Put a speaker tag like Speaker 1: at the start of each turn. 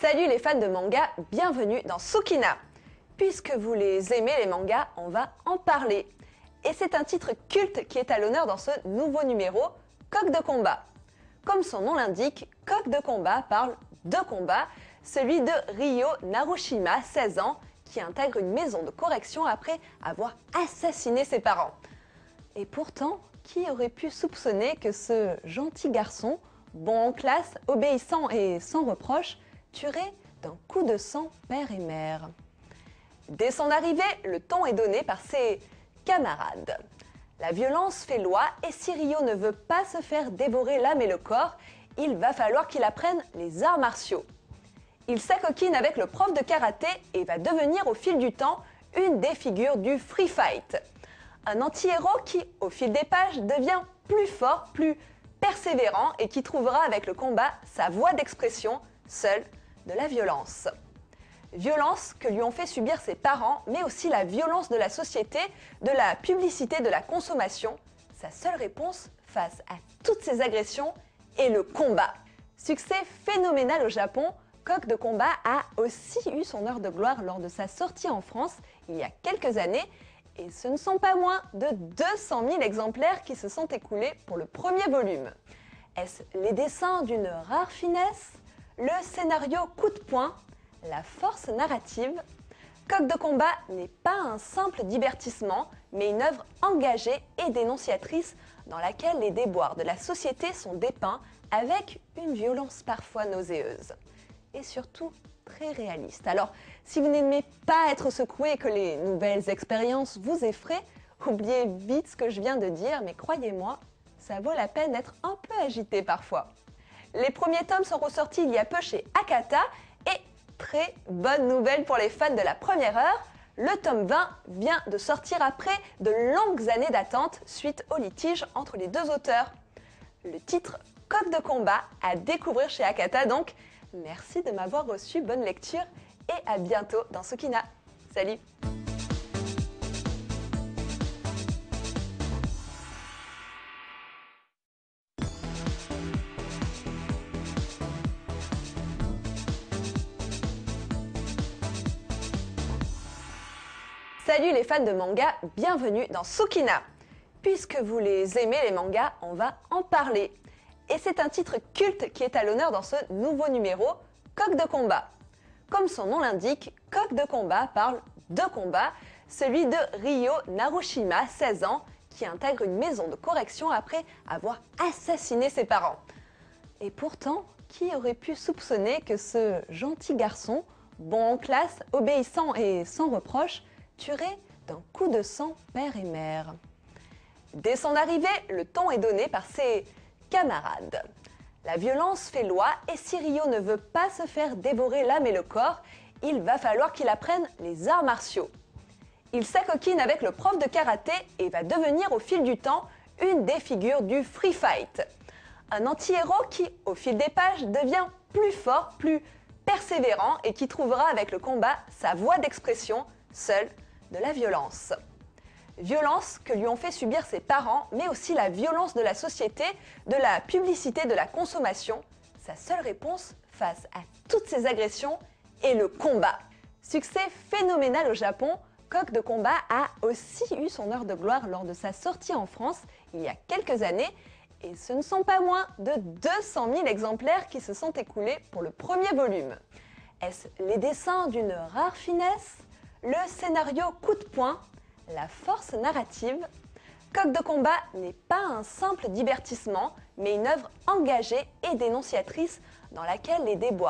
Speaker 1: Salut les fans de manga, bienvenue dans Sukina. Puisque vous les aimez les mangas, on va en parler. Et c'est un titre culte qui est à l'honneur dans ce nouveau numéro, Coq de combat. Comme son nom l'indique, Coq de combat parle de combat, celui de Ryo Narushima, 16 ans, qui intègre une maison de correction après avoir assassiné ses parents. Et pourtant, qui aurait pu soupçonner que ce gentil garçon, bon en classe, obéissant et sans reproche, tuerait d'un coup de sang père et mère? Dès son arrivée, le ton est donné par ses camarades. La violence fait loi et si Ryo ne veut pas se faire dévorer l'âme et le corps, il va falloir qu'il apprenne les arts martiaux. Il s'acoquine avec le prof de karaté et va devenir au fil du temps une des figures du free fight. Un anti-héros qui, au fil des pages, devient plus fort, plus persévérant et qui trouvera avec le combat sa voie d'expression, seule de la violence. Violence que lui ont fait subir ses parents, mais aussi la violence de la société, de la publicité, de la consommation. Sa seule réponse face à toutes ces agressions est le combat. Succès phénoménal au Japon, Coq de combat a aussi eu son heure de gloire lors de sa sortie en France il y a quelques années, et ce ne sont pas moins de 200 000 exemplaires qui se sont écoulés pour le premier volume. Est-ce les dessins d'une rare finesse? Le scénario coup de poing? La force narrative? Coq de combat n'est pas un simple divertissement, mais une œuvre engagée et dénonciatrice dans laquelle les déboires de la société sont dépeints avec une violence parfois nauséeuse. Et surtout très réaliste. Alors, si vous n'aimez pas être secoué et que les nouvelles expériences vous effraient, oubliez vite ce que je viens de dire, mais croyez-moi, ça vaut la peine d'être un peu agité parfois. Les premiers tomes sont ressortis il y a peu chez Akata et très bonne nouvelle pour les fans de la première heure, le tome 20 vient de sortir après de longues années d'attente suite au litige entre les deux auteurs. Le titre Coq de combat à découvrir chez Akata donc. Merci de m'avoir reçu, bonne lecture et à bientôt dans Sukina. Salut! Salut les fans de manga, bienvenue dans Sukina. Puisque vous les aimez les mangas, on va en parler. Et c'est un titre culte qui est à l'honneur dans ce nouveau numéro, Coq de combat. Comme son nom l'indique, Coq de combat parle de combat, celui de Ryo Narushima, 16 ans, qui intègre une maison de correction après avoir assassiné ses parents. Et pourtant, qui aurait pu soupçonner que ce gentil garçon, bon en classe, obéissant et sans reproche, tuerait d'un coup de sang père et mère? Dès son arrivée, le ton est donné par ses camarades. La violence fait loi et si Ryo ne veut pas se faire dévorer l'âme et le corps, il va falloir qu'il apprenne les arts martiaux. Il s'acoquine avec le prof de karaté et va devenir au fil du temps une des figures du free fight. Un anti-héros qui, au fil des pages, devient plus fort, plus persévérant et qui trouvera avec le combat sa voie d'expression, seule de la violence. Violence que lui ont fait subir ses parents, mais aussi la violence de la société, de la publicité, de la consommation. Sa seule réponse face à toutes ces agressions est le combat. Succès phénoménal au Japon, Coq de combat a aussi eu son heure de gloire lors de sa sortie en France il y a quelques années, et ce ne sont pas moins de 200 000 exemplaires qui se sont écoulés pour le premier volume. Est-ce les dessins d'une rare finesse? Le scénario coup de poing? La force narrative? Coq de combat n'est pas un simple divertissement, mais une œuvre engagée et dénonciatrice dans laquelle les déboires